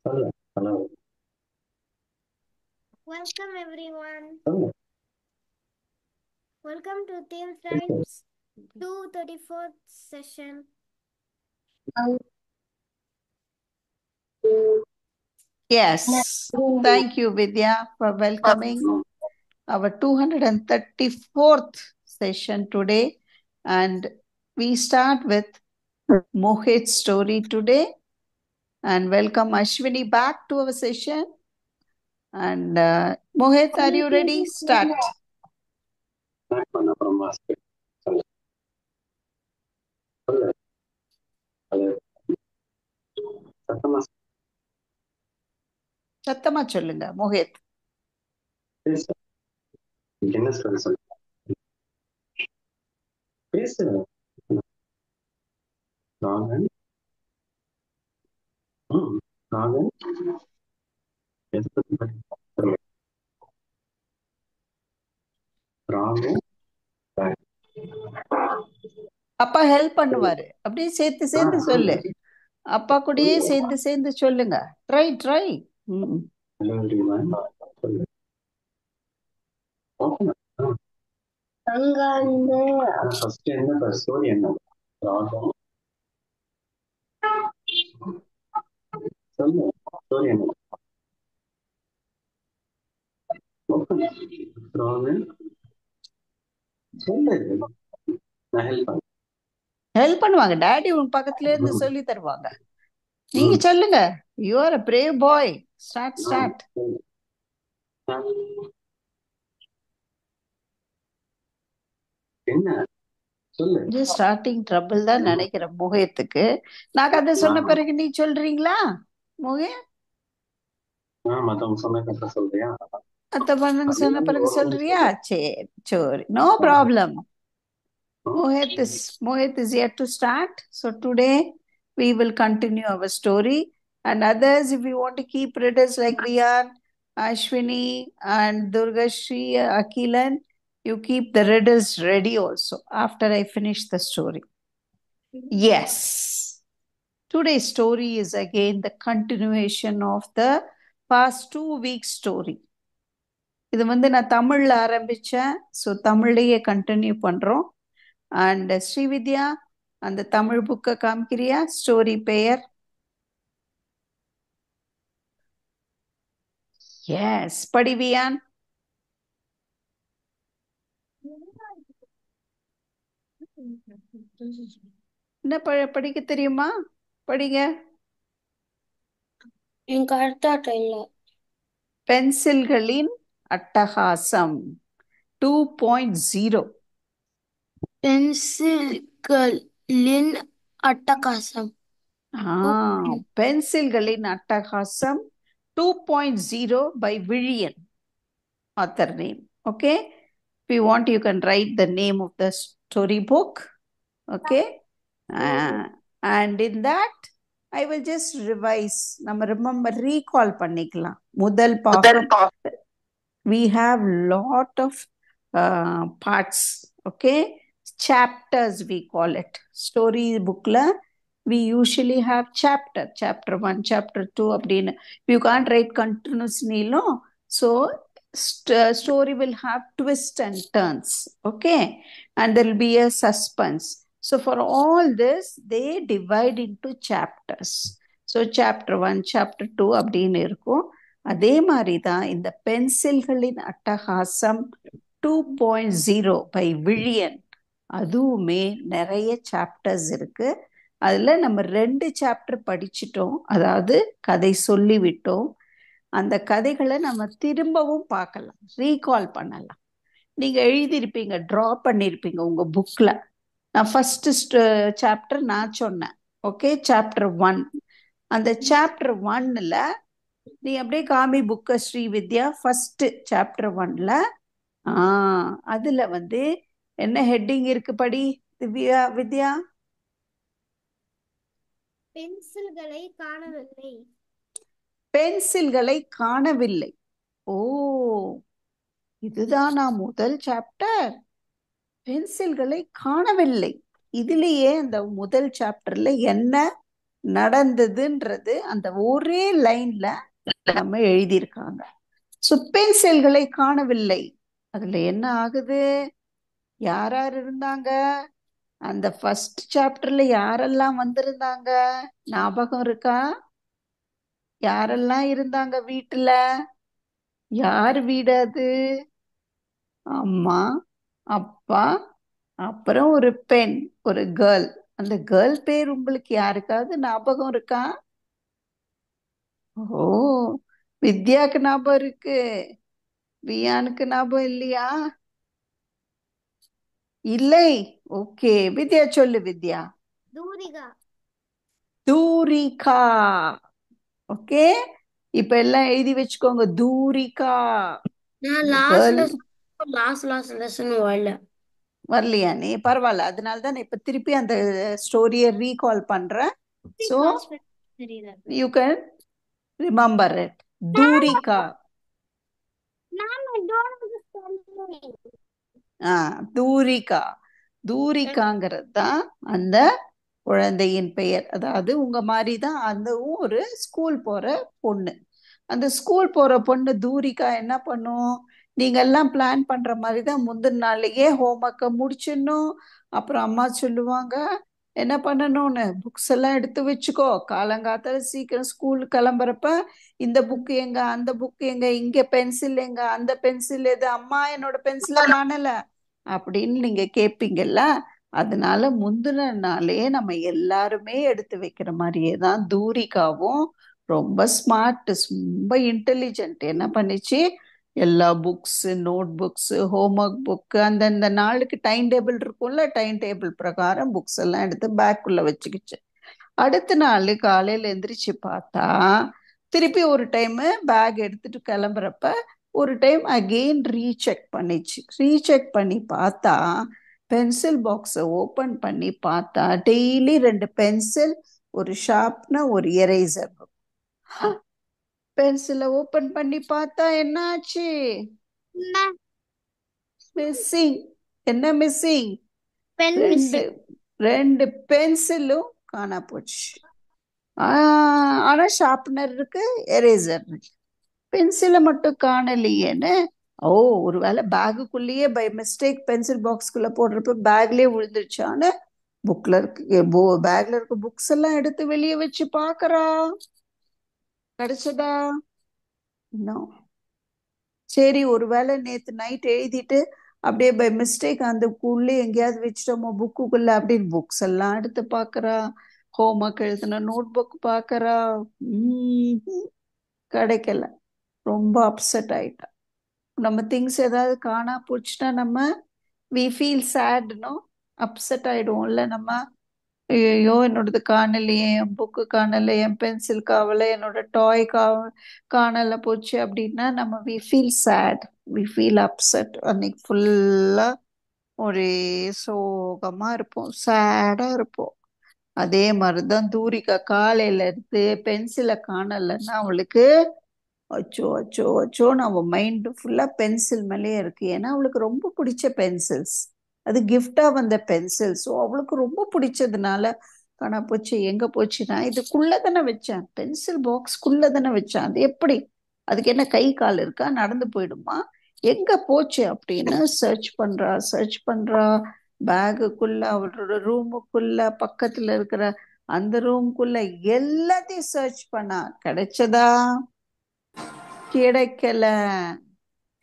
Hello. Welcome everyone. Hello. Welcome to Team Tribes 234th session. Yes, thank you, Vidya, for welcoming our 234th session today. And we start with Mohit's story today. And welcome Ashwini back to our session. And Mohit, are you ready? Start. Back on from master. Hello. Hello. Hello. சத்தமா சத்தமா சொல்லுங்க மோஹித். பேசு. என்ன story சொல்லு. பேசு. Rogan. Rogan. எதை பத்தி படிக்க? ராகன். அப்பா ஹெல்ப் பண்ணுவாரு. அப்படியே சேர்த்து சேர்த்து சொல்லு. அப்பா கூடயே சேர்ந்து சேர்ந்து சொல்லுங்க. ட்ரை. Hello everyone. சொல்லு. ஓகே. அங்க ஃபர்ஸ்ட் என்ன ஸ்டோரி என்ன? ராகம். சொல்லு. ஸ்டோரி என்ன? ஓகே. ராகன். சொல்லு. நான் ஹெல்ப் பண்ணேன். ஹெல்ப் பண்ணுவாங்க. டாடி உன் பக்கத்துல இருந்து சொல்லி தருவாங்க. நீங்க சொல்லுங்க. You are a brave boy. Start. என்ன சொல்லு. ஸ்டார்டிங் ட்ரபிள் தான் நினைக்கிறேன் மோகத்துக்கு. நான் கதை சொன்ன பிறகு நீ சொல்றீங்களா மோகே? மத்தவங்க சொன்ன கதை சொல்றியா? அத்த பண்ணுங்க சொன்ன பிறகு சொல்றியா? சரி, no problem. Mohit is yet to start. So today we will continue our story. And others, if you want to keep readers like Riyan, Ashwini and Durgashri, Akilan, you keep the readers ready also after I finish the story. Yes. Today's story is again the continuation of the past 2 weeks story. இது நான் தமிழ்ல ஆரம்பிச்சேன். So தமிழ்லயே continue பண்றோம். And Srividya, அந்த தமிழ் புக்கை காமிக்கிறியா? Story பெயர்? S, படிவியான். என்ன படிக்க தெரியுமா? படிங்க. பென்சில்களின் அட்டகாசம் 2.0. பென்சில்களின் அட்டகாசம். பென்சில்களின் அட்டகாசம் 2.0 by Villian, author name. Okay, if you want you can write the name of the storybook. Okay, and in that I will just revise. நம்ம remember recall பண்ணிக்கலாம். முதல் பாகம் we have lot of parts. Okay, chapters we call it. Story bookல we usually have chapter 1, chapter 2 அப்படின்னு. You can't write continuously, no? So story will have twists and turns. Okay, and there will be a suspense. So for all this they divide into chapters. So chapter 1, chapter 2 அப்படின்னு இருக்கும். அதே மாதிரி தான் இந்த பென்சில்களின் அட்டகாசம் 2.0 by Willian, அதுவுமே நிறைய chapters இருக்கு. அதுல நம்ம 2 சாப்டர் படிச்சிட்டோம், அதாவது கதை சொல்லிவிட்டோம். அந்த கதைகளை நம்ம திரும்பவும் பார்க்கலாம், ரீகால் பண்ணலாம். நீங்க எழுதியிருப்பீங்க, டிரா பண்ணியிருப்பீங்க உங்க புக்ல. நான் ஃபர்ஸ்ட் சாப்டர் நான் சொன்னேன். Okay, chapter 1. அந்த சாப்டர் 1ல நீ அப்படியே காமி புக்க ஸ்ரீவித்யா. ஃபர்ஸ்ட் சாப்டர் 1ல அதுல என்ன ஹெட்டிங் இருக்கு படி வித்யா. பென்சில்களை காணவில்லை. பென்சில்களை காணவில்லை. ஓ, இதுதான் முதல் சாப்டர். பென்சில்களை காணவில்லை. இதுலயே அந்த முதல் சாப்டர்ல என்ன நடந்ததுன்றது அந்த ஒரே லைன்ல நம்ம எழுதியிருக்காங்க. ஸோ பென்சில்களை காணவில்லை. அதுல என்ன ஆகுது? யார் யார் இருந்தாங்க? அந்த ஃபர்ஸ்ட் சாப்டர்ல யாரெல்லாம் வந்திருந்தாங்க? ஞாபகம் இருக்கா? யாரெல்லாம் இருந்தாங்க வீட்டுல? யார் வீடு அது? அம்மா, அப்பா, அப்புறம் ஒரு பெண், ஒரு கேர்ள். அந்த கேர்ள் பேர் உங்களுக்கு யாருக்காவது ஞாபகம் இருக்கா? ஓ, வித்யாக்கு ஞாபகம் இருக்கு. வியானுக்கு ஞாபகம் இல்லையா? இல்லை. ஓகே, வித்யா சொல்லு. வித்யா. தூரிகா. தூரிகா. ஓகே, இப்ப எல்லாம் எழுதி வச்சுக்கோங்க. தூரிகா. நான் கேர்ள் லாஸ்ட் லெசன் வரல. வரலையா? நீ பரவாயில்ல. அதனாலதான் நான் இப்ப திருப்பி அந்த ஸ்டோரியை ரீகால் பண்றேன். So தெரியல. you can remember it. தூரிகா. தூரிகா. தூரிகாங்கிறது தான் அந்த குழந்தையின் பெயர். அதாவது உங்க மாதிரிதான் அதுவும் ஒரு ஸ்கூல் போற பொண்ணு. அந்த ஸ்கூல் போற பொண்ணு தூரிகா என்ன பண்ணும்? நீங்க எல்லாம் பிளான் பண்ற மாதிரிதான் முந்தின நாளையே ஹோம்ஒர்க்கை முடிச்சிடணும். அப்புறம் அம்மா சொல்லுவாங்க என்ன பண்ணணும்னு, புக்ஸ் எல்லாம் எடுத்து வச்சுக்கோ, காலங்காத்தால சீக்கிரம் ஸ்கூல் கிளம்புறப்ப இந்த புக்கு எங்க, அந்த புக்கு எங்க, இங்க பென்சில் எங்க, அந்த பென்சில் எது, அம்மா என்னோட பென்சிலை காணல அப்படின்னு நீங்க கேட்பீங்கல்ல. அதனால முந்தின நாளே நம்ம எல்லாருமே எடுத்து வைக்கிற மாதிரியே தான் தூரிகாவும் ரொம்ப ஸ்மார்ட், ரொம்ப இன்டெலிஜென்ட். என்ன பண்ணிச்சு? எல்லா books, note books, homework book, அந்தந்த நாளுக்கு டைம் டேபிள் இருக்கும்ல, டைம் டேபிள் பிரகாரம் புக்ஸ் எல்லாம் எடுத்து பேக்குள்ள வச்சுக்கிச்சு. அடுத்த நாள் காலையில எந்திரிச்சு பார்த்தா திருப்பி ஒரு டைம் பேக் எடுத்துட்டு கிளம்புறப்ப ஒரு டைம் அகெயின் ரீசெக் பண்ணிச்சு. ரீசெக் பண்ணி பார்த்தா பென்சில் பாக்ஸை ஓபன் பண்ணி பார்த்தா டெய்லி 2 பென்சில், ஒரு ஷார்ப்னர், ஒரு எரேசர். பென்சிலை ஓபன் பண்ணி பார்த்தா என்ன ஆச்சு? மிஸ்ஸிங். என்ன மிஸ்ஸிங்? பென் ரெண்டு பென்சிலும் காணா போச்சு. ஆனா ஷார்ப்னர் இருக்கு, எரேசர் இருக்கு, பென்சிலை மட்டும் காணலையேன்னு. ஓ, ஒருவேளை பேகுக்குள்ளேயே பை மிஸ்டேக் பென்சில் பாக்ஸ்குள்ள போடுறப்ப பேக்லயே விழுந்துருச்சான்னு புக்ல இருக்கு, பேக்ல இருக்க புக்ஸ் எல்லாம் எடுத்து வெளியே வச்சு பாக்குறா. கிடைச்சதா? இன்னும் சரி, ஒருவேளை நேத்து நைட் எழுதிட்டு அப்படியே பை மிஸ்டேக் அந்த உள்ளே எங்கேயாவது வச்சுட்டோமோ புக்குக்குள்ள அப்படின்னு புக்ஸ் எல்லாம் எடுத்து பாக்குறா. ஹோம்ஒர்க் எழுதுன நோட் புக் பாக்குறா. கிடைக்கல. ரொம்ப அப்செட் ஆயிட்டா. நம்ம திங்ஸ் ஏதாவது காணா போச்சுன்னா நம்ம வி ஃபீல் சேட்னோ, அப்செட் ஆயிடுவோம்ல நம்ம. ஐயோ என்னோடது காணலையே, என் புக்கு காணல, என் பென்சில் காவல, என்னோட டாய் காணல போச்சு அப்படின்னா நம்ம we feel sad, we feel upset. அன்னைக்கு ஃபுல்லா ஒரே சோகமா இருப்போம், சேடா இருப்போம். அதே மாதிரிதான் தூரிகா காலையில இருந்து பென்சிலை காணலன்னா அவளுக்கு அச்சோ அச்சோ அச்சோ, நம்ம மைண்டு ஃபுல்லா பென்சில் மேலேயே இருக்கு. ஏன்னா அவளுக்கு ரொம்ப பிடிச்ச பென்சில்ஸ், அது கிஃப்டா வந்த பென்சில். ஸோ அவளுக்கு ரொம்ப பிடிச்சதுனால காணா போச்சு. எங்க போச்சுன்னா இதுக்குள்ள தானே வச்சேன், பென்சில் பாக்ஸ்க்குள்ள தானே வச்சேன், அது எப்படி, அதுக்கு என்ன கை கால் இருக்கா, நடந்து போயிடுமா, எங்க போச்சு அப்படின்னு சர்ச் பண்றா. பேகுக்குள்ள, அவளோட ரூமுக்குள்ள, பக்கத்துல இருக்கிற அந்த ரூமுக்குள்ள எல்லாத்தையும் சர்ச் பண்ணா. கிடைச்சதா? கிடைக்கல.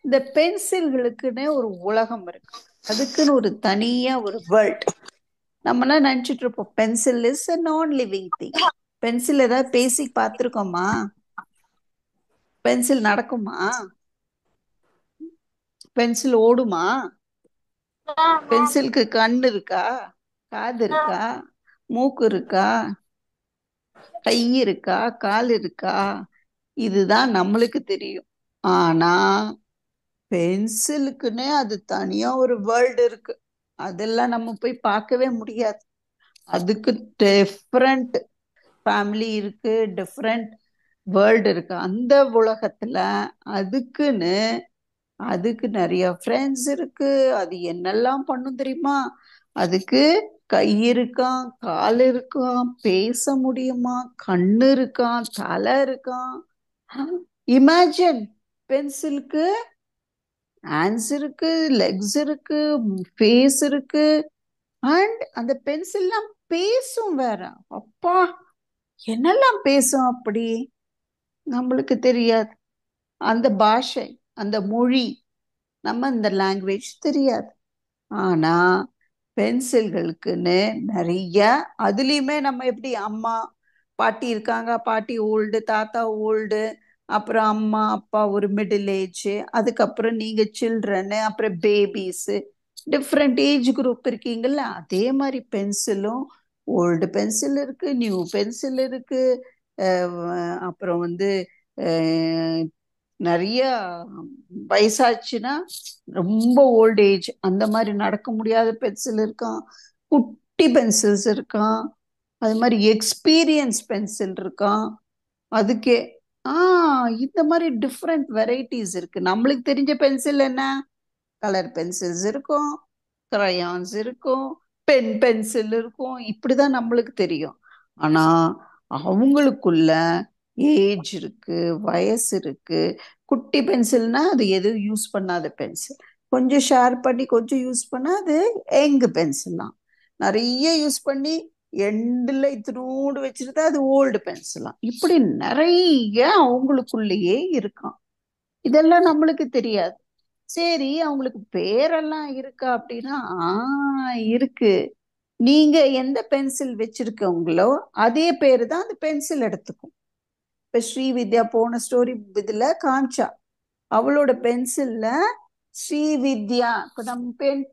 இந்த பென்சில்களுக்குன்னு ஒரு உலகம் இருக்கு, அதுக்குன்னு ஒரு தனியா ஒரு வேர்ல்ட். நம்மளாம் நினைச்சிட்டு இருப்போம் பென்சில் இஸ் a நான் லிவிங் திங். பென்சில் ஏதாவது பேசி பார்த்திருக்கோமா? பென்சில் நடக்குமா? பென்சில் ஓடுமா? பென்சிலுக்கு கண்ணு இருக்கா, காது இருக்கா, மூக்கு இருக்கா, கை இருக்கா, கால் இருக்கா? இதுதான் நம்மளுக்கு தெரியும். ஆனா பென்சிலுக்குன்னே அது தனியா ஒரு வேர்ல்டு இருக்கு, அதெல்லாம் நம்ம போய் பார்க்கவே முடியாது. அதுக்கு டிஃப்ரெண்ட் ஃபேமிலி இருக்கு, டிஃப்ரெண்ட் வேர்ல்டு இருக்கு. அந்த உலகத்துல அதுக்கு நிறைய ஃப்ரெண்ட்ஸ் இருக்கு. அது என்னெல்லாம் பண்ணும் தெரியுமா? அதுக்கு கை இருக்கான், கால் இருக்கான், பேச முடியுமா, கண்ணு இருக்கான், தலை இருக்கான். இமேஜின், பென்சிலுக்கு ஹேண்ட்ஸ் இருக்கு, லெக்ஸ் இருக்கு, ஃபேஸ் இருக்கு, அண்ட் அந்த பென்சில்லாம் பேசும் வேற. அப்பா, என்னெல்லாம் பேசும் அப்படி நம்மளுக்கு தெரியாது. அந்த பாஷை, அந்த மொழி, நம்ம இந்த லாங்குவேஜ் தெரியாது. ஆனா பென்சில்களுக்குன்னு நிறைய, அதுலயுமே நம்ம எப்படி அம்மா பாட்டி இருக்காங்க, பாட்டி ஓல்டு, தாத்தா ஓல்டு, அப்புறம் அம்மா அப்பா ஒரு மிடில் ஏஜ், அதுக்கப்புறம் நீங்க சில்ட்ரனு, அப்புறம் பேபிஸ், டிஃப்ரெண்ட் ஏஜ் குரூப் இருக்கீங்கல்ல. அதே மாதிரி பென்சிலும் ஓல்டு பென்சில் இருக்கு, நியூ பென்சில் இருக்கு, அப்புறம் வந்து நிறைய வயசாச்சுன்னா ரொம்ப ஓல்ட் ஏஜ் அந்த மாதிரி நடக்க முடியாத பென்சில் இருக்கான், குட்டி பென்சில்ஸ் இருக்கான், அது மாதிரி எக்ஸ்பீரியன்ஸ் பென்சில் இருக்கான். அதுக்கே இந்த மாதிரி டிஃப்ரெண்ட் வெரைட்டிஸ் இருக்கு. நம்மளுக்கு தெரிஞ்ச பென்சில் என்ன, கலர் பென்சில்ஸ் இருக்கும், கிரையான்ஸ் இருக்கும், பென் பென்சில் இருக்கும், இப்படிதான் நம்மளுக்கு தெரியும். ஆனா அவங்களுக்குள்ள ஏஜ் இருக்கு, வயசு இருக்கு. குட்டி பென்சில்னா அது எதுவும் யூஸ் பண்ணாத பென்சில், கொஞ்சம் ஷேர் பண்ணி கொஞ்சம் யூஸ் பண்ணா அது யங் பென்சில் தான். நிறைய யூஸ் பண்ணி எண்டில் இத்தினோடு வச்சிருந்தா அது ஓல்டு பென்சிலாம். இப்படி நிறைய அவங்களுக்குள்ளேயே இருக்கான். இதெல்லாம் நம்மளுக்கு தெரியாது. சரி, அவங்களுக்கு பேரெல்லாம் இருக்கா அப்படின்னா இருக்கு. நீங்க எந்த பென்சில் வச்சிருக்கவங்களோ அதே பேரு தான் அந்த பென்சில் எடுத்துக்கும். இப்ப ஸ்ரீவித்யா போன ஸ்டோரி இதுல காமிச்சா, அவளோட பென்சில்ல ஸ்ரீவித்யா. இப்ப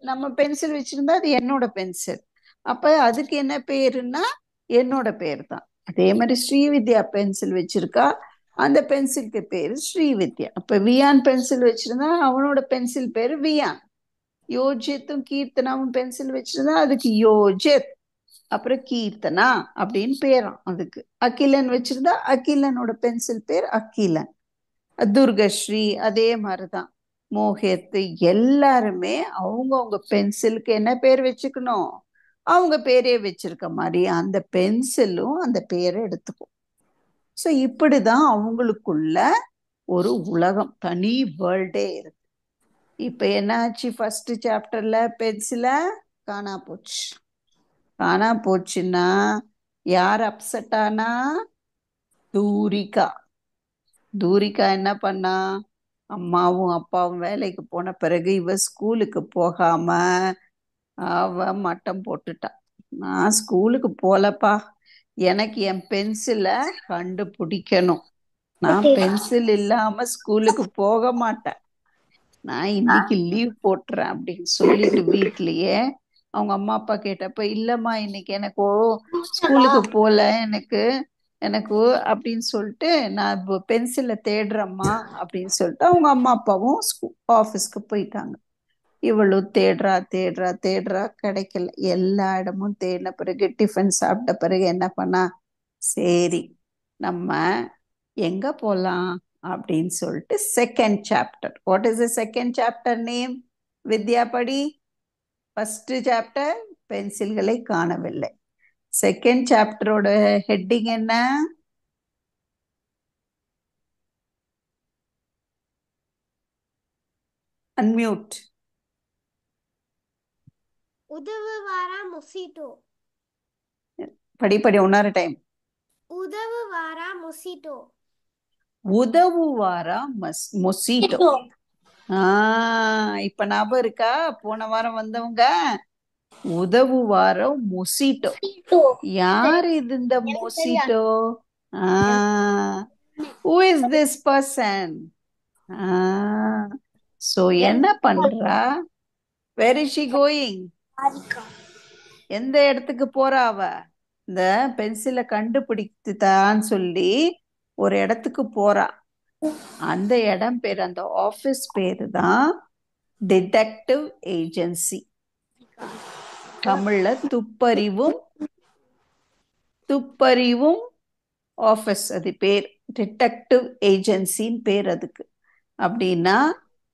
நம்ம பென்சில் வச்சிருந்தா அது என்னோட பென்சில், அப்ப அதுக்கு என்ன பேருன்னா என்னோட பேர் தான். அதே மாதிரி ஸ்ரீவித்யா பென்சில் வச்சிருக்கா, அந்த பென்சிலுக்கு பேரு ஸ்ரீவித்யா. அப்ப வியான் பென்சில் வச்சிருந்தா அவனோட பென்சில் பேரு வியான். யோஜித்தும் கீர்த்தனாவும் பென்சில் வச்சிருந்தா அதுக்கு யோஜித், அப்புறம் கீர்த்தனா அப்படின்னு பேராம் அதுக்கு. அகிலன் வச்சிருந்தா அகிலனோட பென்சில் பேர் அகிலன். துர்கஸ்ரீ அதே மாதிரிதான். மோஹித், எல்லாருமே அவங்கவுங்க பென்சிலுக்கு என்ன பேர் வச்சுக்கணும், அவங்க பேரே வச்சிருக்க மாதிரி அந்த பென்சிலும் அந்த பேரை எடுத்துக்கும். ஸோ இப்படிதான் அவங்களுக்குள்ள ஒரு உலகம், தனி வேர்ல்டே இருக்கு. இப்ப என்னாச்சு, ஃபர்ஸ்ட் சாப்டர்ல பென்சில காணா போச்சு. காணா போச்சுன்னா யார் அப்செட் ஆனா, தூரிகா. தூரிகா என்ன பண்ணா, அம்மாவும் அப்பாவும் வேலைக்கு போன பிறகு இவ ஸ்கூலுக்கு போகாம அவ மட்டம் போட்டுட்டா. நான் ஸ்கூலுக்கு போலப்பா, எனக்கு என் பென்சிலை கண்டுபிடிக்கணும், நான் பென்சில் இல்லாம ஸ்கூலுக்கு போக மாட்டேன், நான் இன்னைக்கு லீவ் போட்டுறேன் அப்படின்னு சொல்லிட்டு வீட்லயே அவங்க அம்மா அப்பா கேட்டப்ப, இல்லம்மா இன்னைக்கு எனக்கு ஸ்கூலுக்கு போல, எனக்கு எனக்கு அப்படின்னு சொல்லிட்டு நான் பென்சிலை தேடுறேம்மா அப்படின்னு சொல்லிட்டு அவங்க அம்மா அப்பாவும் ஆஃபீஸ்க்கு போயிட்டாங்க. இவளும் தேடுறா தேடுறா தேடுறா, கிடைக்கல. எல்லா இடமும் தேடின பிறகு டிஃபன் சாப்பிட்ட பிறகு என்ன பண்ணா, சரி நம்ம எங்க போலாம் அப்படின்னு சொல்லிட்டு second chapter. What is the second chapter name? Vidya படி. ஃபர்ஸ்ட் சாப்டர் பென்சில்களை காணவில்லை. செகண்ட் சாப்டரோட ஹெட்டிங் என்ன? அன்மியூட். உதவுவாரா மொசிட்டோ. படி ஒன்னார டைம். உதவுவாரா மொசிட்டோ. உதவுவாரா மொசிட்டோ. இப்ப ஞாபகம் இருக்கா, போன வாரம் வந்தவங்க உதவுவாரம் மொசிட்டோ. யார் இது இந்த மொசிட்டோ? who is this person? so என்ன பண்றா, where is she going? எந்த இடத்துக்கு போறா அவ? இந்த பென்சிலை கண்டுபிடித்துதான்னு சொல்லி ஒரு இடத்துக்கு போறா. அந்த இடம் பேர், அந்த ஆபீஸ் பேரு தான் டிடெக்டிவ் ஏஜென்சி. தமிழ்ல துப்பறிவும் ஆபீஸ், அது பேர் டிடெக்டிவ் ஏஜென்சின்னு பேர் அதுக்கு. அப்படின்னா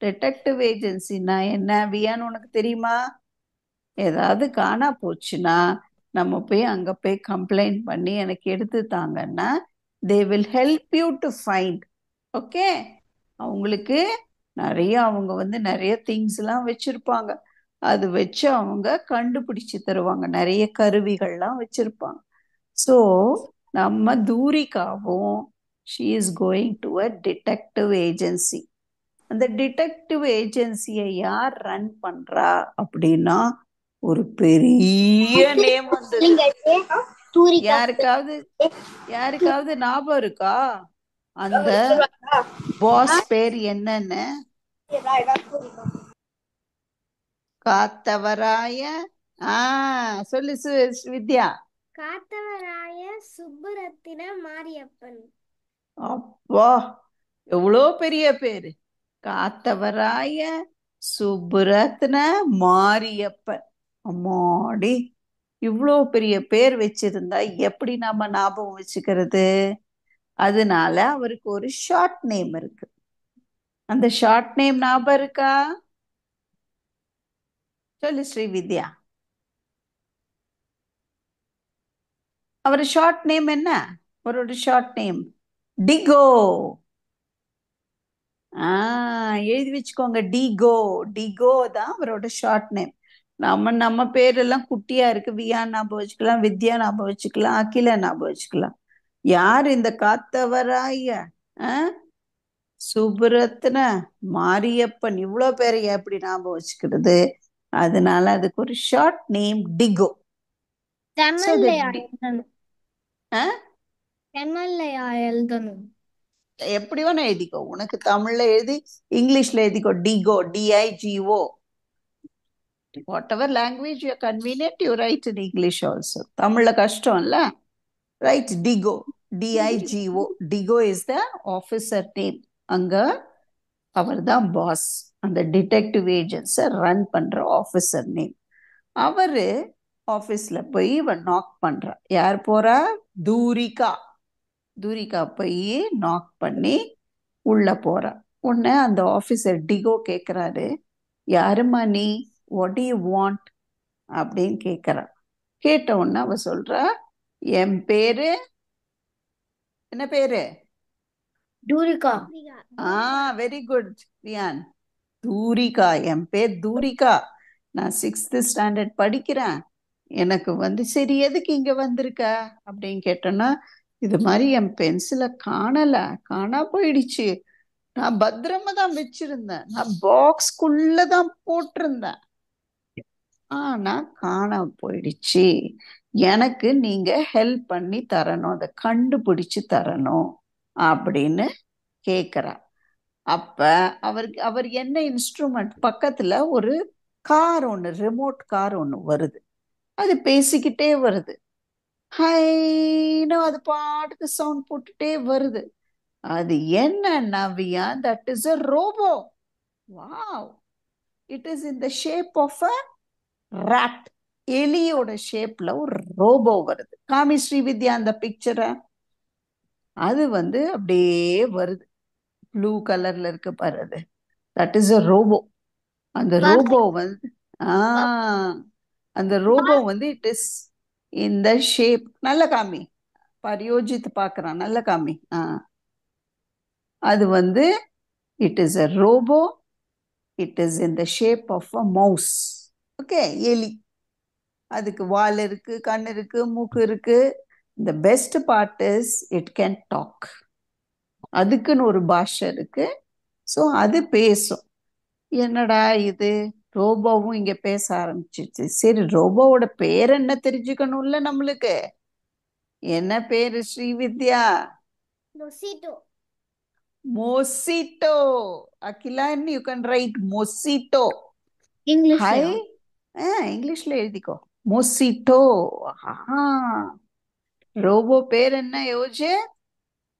டிடெக்டிவ் ஏஜென்சின்னா என்ன வியான்னு உனக்கு தெரியுமா? ஏதாவது காணா போச்சுன்னா நம்ம போய் அங்க போய் கம்ப்ளைண்ட் பண்ணி எனக்கு எடுத்து தாங்கன்னா they will help you to find. Okay, அவங்களுக்கு அவங்க வந்து நிறைய திங்ஸ் எல்லாம் வச்சிருப்பாங்க. அது வச்சு அவங்க கண்டுபிடிச்சு தருவாங்க. நிறைய கருவிகள்லாம் வச்சிருப்பாங்க. ஸோ நம்ம தூரிகாவும் she is going to a detective agency. அந்த டிடெக்டிவ் ஏஜென்சியை யார் ரன் பண்றா அப்படின்னா ஒரு பெரிய நேம் வந்தது. யாருக்காவது ஞாபகம் இருக்கா அந்த பாஸ் பேர் என்னன்னு? காத்தவராய சொல்லு வித்யா. காத்தவராய சுப்புரத்தின மாரியப்பன். அப்பா, எவ்வளோ பெரிய பேரு! காத்தவராய சுப்புரத்ன மாரியப்பன். அம்மாடி, இவ்வளோ பெரிய பேர் வச்சிருந்தா எப்படி நாம ஞாபகம் வச்சுக்கிறது? அதனால அவருக்கு ஒரு ஷார்ட் நேம் இருக்கு. அந்த ஷார்ட் நேம் ஞாபகம் இருக்கா? சொல்லு ஸ்ரீவித்யா. அவர் ஷார்ட் நேம் என்ன? அவரோட ஷார்ட் நேம் டிகோ. எழுதி வச்சுக்கோங்க, டிகோ. டிகோ தான் அவரோட ஷார்ட் நேம். நம்ம பேரெல்லாம் குட்டியா இருக்கு. வியா ஞாபகம் வச்சுக்கலாம், வித்யா ஞாபகம் வச்சுக்கலாம், அகில ஞாபகம் வச்சுக்கலாம். யார் இந்த காத்தவராய சுப்புரத்ன மாரியப்பன் இவ்வளோ பேரை எப்படி ஞாபகம் வச்சுக்கிறது? அதனால அதுக்கு ஒரு ஷார்ட் நேம் டிகோ. எப்படி வேணா எழுதிக்கோ. உனக்கு தமிழ்ல எழுதி இங்கிலீஷ்ல எழுதிக்கோ. டிகோ, DIGO. whatever language you are convenient, you write in English also. தமிழ்ல கஷ்டம் இல்ல, right டிகோ, DIGO. டிகோ is the officer name. அங்க அவர் தான் பாஸ். அந்த டிடெக்டிவ் ஏஜென்ட்ஸை ரன் பண்ற ஆஃபீஸர் நேம். அவரு ஆஃபீஸ்ல போய் இவன் நாக் பண்றா. யார் போறா? தூரிகா. தூரிகா போய் நாக் பண்ணி உள்ள போறா. உடனே அந்த ஆஃபீஸர் டிகோ கேட்குறாரு, யாருமா நீ? வாட் டு யூ வாண்ட் அப்படின்னு கேட்குறா. கேட்ட உடனே அவ சொல்றா, என் பேரு என்ன பேரு? தூரிகா. Very good Riyan. தூரிகா. என் பேர் தூரிகா. நான் 6th ஸ்டாண்டர்ட் படிக்கிறேன். எனக்கு வந்து சரி எதுக்கு இங்க வந்திருக்க அப்படின்னு கேட்டோன்னா, இது மாதிரி என் பென்சிலை காணா போயிடுச்சு. நான் பத்திரமா தான் வச்சிருந்தேன். நான் பாக்ஸ்குள்ளதான் போட்டிருந்தேன். ஆனா காணாம போயிடுச்சு. எனக்கு நீங்க ஹெல்ப் பண்ணி தரணும், அதை கண்டுபிடிச்சு தரணும் அப்படின்னு கேக்குறா. அப்ப அவர் என்ன இன்ஸ்ட்ருமெண்ட்? பக்கத்துல ஒரு கார் ஒண்ணு, ரிமோட் கார் ஒண்ணு வருது. அது பேசிக்கிட்டே வருது. ஹைன்னு அது பாட்டுக்கு சவுண்ட் போட்டுட்டே வருது. அது என்ன Navya? That is a robo. Wow, it is in the shape of a rat. எலியோட ஷேப்ல ஒரு ரோபோ வருது. காமி ஸ்ரீவித்யா அந்த பிக்சரை. அது வந்து அப்படியே வருது. ப்ளூ கலர்ல இருக்கு பாரு, அது தட் இஸ் a robo. அந்த ரோபோ வந்து it is in the shape. நல்ல காமி, பரியோஜித்து பார்க்கறான். நல்ல காமி. அது வந்து it is a robo. It is in the shape of a mouse. Okay, எலி. அதுக்கு வால் இருக்கு, கண் இருக்கு, மூக்கு இருக்கு. the best part is it can talk. அதுக்குன்னு ஒரு பாஷை இருக்கு. ஸோ அது பேசும். என்னடா இது, ரோபோவும் இங்க பேச ஆரம்பிச்சிச்சு. சரி, ரோபோவோட பேர் என்ன தெரிஞ்சுக்கணும்ல நம்மளுக்கு. என்ன பேரு ஸ்ரீவித்யா? மொசிட்டோ. அகிலா, யூ கேன் ரைட் மொசிட்டோ. இங்கிலீஷ்ல எழுதிக்கோ, மொசிட்டோ. ரோபோ பேர் என்ன யோஜே?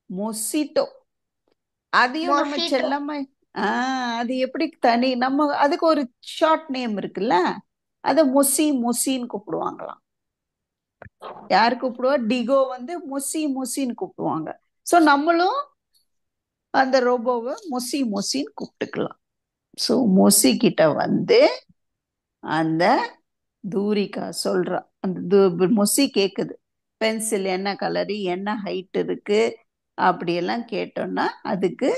மொசிட்டோ. அதையும் நம்ம செல்லம்மா அது எப்படி தனி, நம்ம அதுக்கு ஒரு ஷார்ட் நேம் இருக்குல்ல, அத மொசின்னு கூப்பிடுவாங்களாம். யாரு கூப்பிடுவா? டிகோ வந்து மொசின்னு கூப்பிடுவாங்க. ஸோ நம்மளும் அந்த ரோபோவை மொசின்னு கூப்பிட்டுக்கலாம். ஸோ மொசி கிட்ட வந்து அந்த தூரிகா சொல்றா. அந்த மொசி கேக்குது. பென்சில் என்ன கலரு, என்ன ஹைட் இருக்கு, அப்படியெல்லாம் கேட்டோம்னா அதுக்கு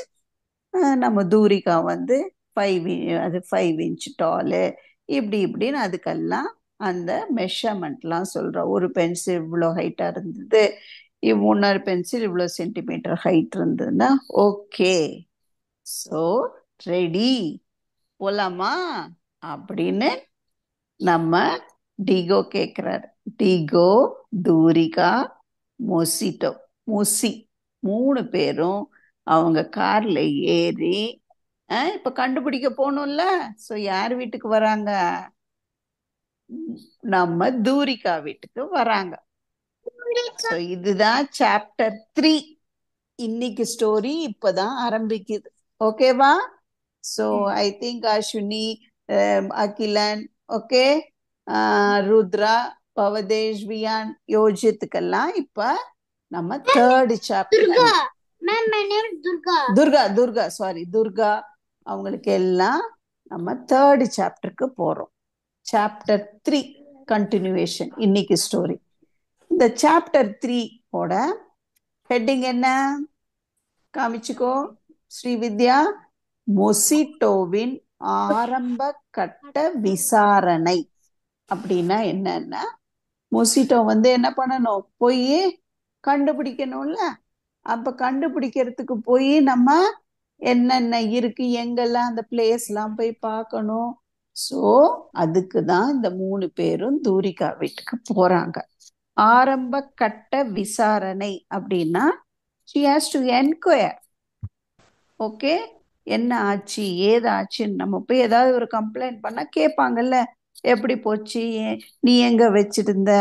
நம்ம தூரிகா வந்து 5 இன்ச் டாலு, இப்படின்னு அதுக்கெல்லாம் அந்த மெஷர்மெண்ட்லாம் சொல்றா. ஒரு பென்சில் இவ்வளோ ஹைட்டா இருந்தது, இன்னொரு பென்சில் இவ்வளோ சென்டிமீட்டர் ஹைட் இருந்ததுன்னா ஓகே, ஸோ ரெடி, போலாமா அப்படின்னு நம்ம டிகோ கேக்குறாரு. டிகோ, தூரிகா, மொசிட்டோ, மொசி 3 பேரும் அவங்க கார்ல ஏறி இப்ப கண்டுபிடிக்க போகணும்ல. சோ யார் வீட்டுக்கு வராங்க? நம்ம தூரிகா வீட்டுக்கு வராங்க. சோ இதுதான் சாப்டர் 3. இன்னைக்கு ஸ்டோரி இப்பதான் ஆரம்பிக்குது. ஓகேவா? So I think Ashwini, Akilan, okay, Rudra, Bhavadesh, Viyan, யோஜித்துக்கெல்லாம் இப்ப நம்ம 3rd chapter. Durga. Ma'am, my name is Durga. Durga sorry, Durga அவங்களுக்கு எல்லாம் நம்ம 3rd சாப்டருக்கு போறோம். சாப்டர் 3 கண்டினியூவேஷன் இன்னைக்கு ஸ்டோரி. இந்த சாப்டர் 3 ஓட ஹெட்டிங் என்ன காமிச்சுக்கோ ஸ்ரீவித்யா. மொசிட்டோவின் ஆரம்ப கட்ட விசாரணை. அப்படின்னா என்னன்னா, மொசிட்டோ வந்து என்ன பண்ணணும், போய் கண்டுபிடிக்கணும்ல. அப்ப கண்டுபிடிக்கிறதுக்கு போய் நம்ம என்னென்ன இருக்கு, எங்கெல்லாம் அந்த பிளேஸ் எல்லாம் போய் பார்க்கணும். சோ அதுக்குதான் இந்த 3 பேரும் தூரிகா வீட்டுக்கு போறாங்க. ஆரம்ப கட்ட விசாரணை அப்படின்னா she has to enquire. Okay, என்ன ஆச்சு ஏதாச்சுன்னு நம்ம போய் ஏதாவது ஒரு கம்ப்ளைண்ட் பண்ணா கேட்பாங்கல்ல, எப்படி போச்சு, நீ எங்க வச்சிருந்த,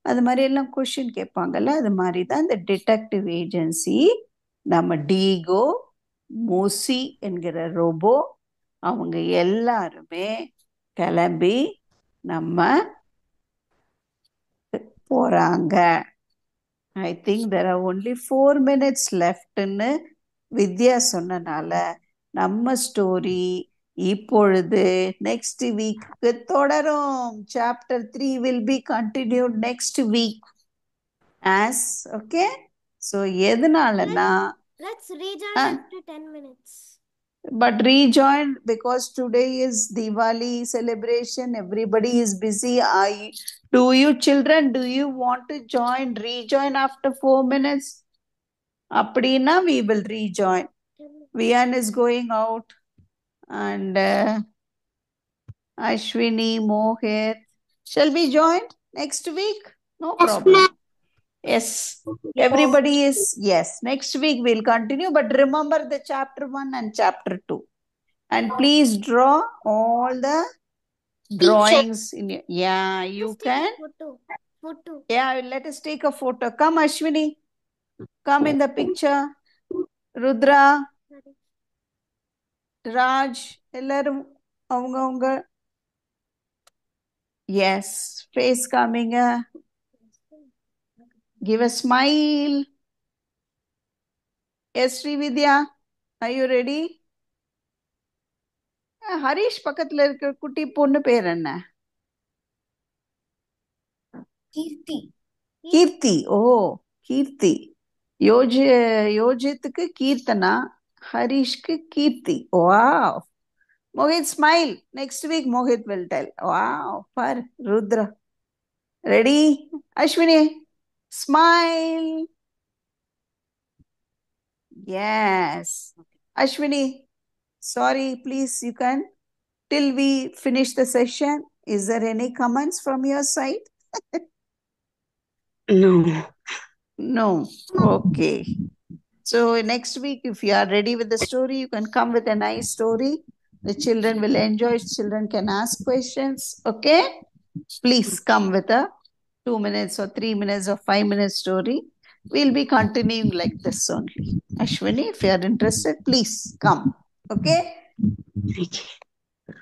அது மாதிரி எல்லாம் கொஸ்டின் கேட்பாங்கல்ல. அது மாதிரி தான் இந்த டிடெக்டிவ் ஏஜென்சி. நம்ம டீகோ, மொசி என்கிற ரோபோ, அவங்க எல்லாருமே கிளம்பி நம்ம போறாங்க. I think there are only 4 minutes leftன்னு வித்யா சொன்னனால நம்ம ஸ்டோரி இப்பொழுது நெக்ஸ்ட் வீக்கு தொடரும். Chapter 3 will be continued next week as okay. So எதனாலனா Let's rejoin after 10 minutes. But rejoin because today is Diwali celebration. Everybody is busy. Do you children, do you want to rejoin after 4 minutes? Appadina we will rejoin. Vian is going out and Ashwini, Mohit. Shall we join next week? No problem. Yes, everybody is, yes. Next week we'll continue, but remember the chapter 1 and chapter 2. And please draw all the drawings in your, yeah, you Let's take can. a photo. Yeah, let us take a photo. Come Ashwini, come in the picture. Rudra, Raj, ellarum avanga. Yes, face coming. Give a smile. Yes, Srividya, are you ready? Harish பக்கத்துல இருக்கிற குட்டி பொண்ணு பேர் என்ன? கீர்த்தி. கீர்த்தி. ஓ கீர்த்தி. யோஜித்துக்கு கீர்த்தனா, ஹரிஷ்க்கு கீர்த்தி. Wow. Mohit, smile. Next week Mohit will tell. Wow, par Rudra. Ready? Ashwini, smile. Yes. Ashwini, sorry, please, you can, till we finish the session, is there any comments from your side? No. No. Okay. So next week, if you are ready with the story, you can come with a nice story. The children will enjoy. Children can ask questions. Okay? Please come with a 2 minutes or 3 minutes or 5 minutes story. We'll be continuing like this only. Ashwini, if you are interested, please come. Okay?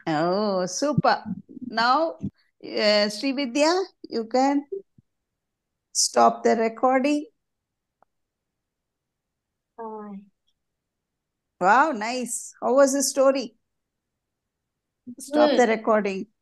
Oh, super. Now, Srividya, you can stop the recording. Wow, nice. How was the story? Stop the recording.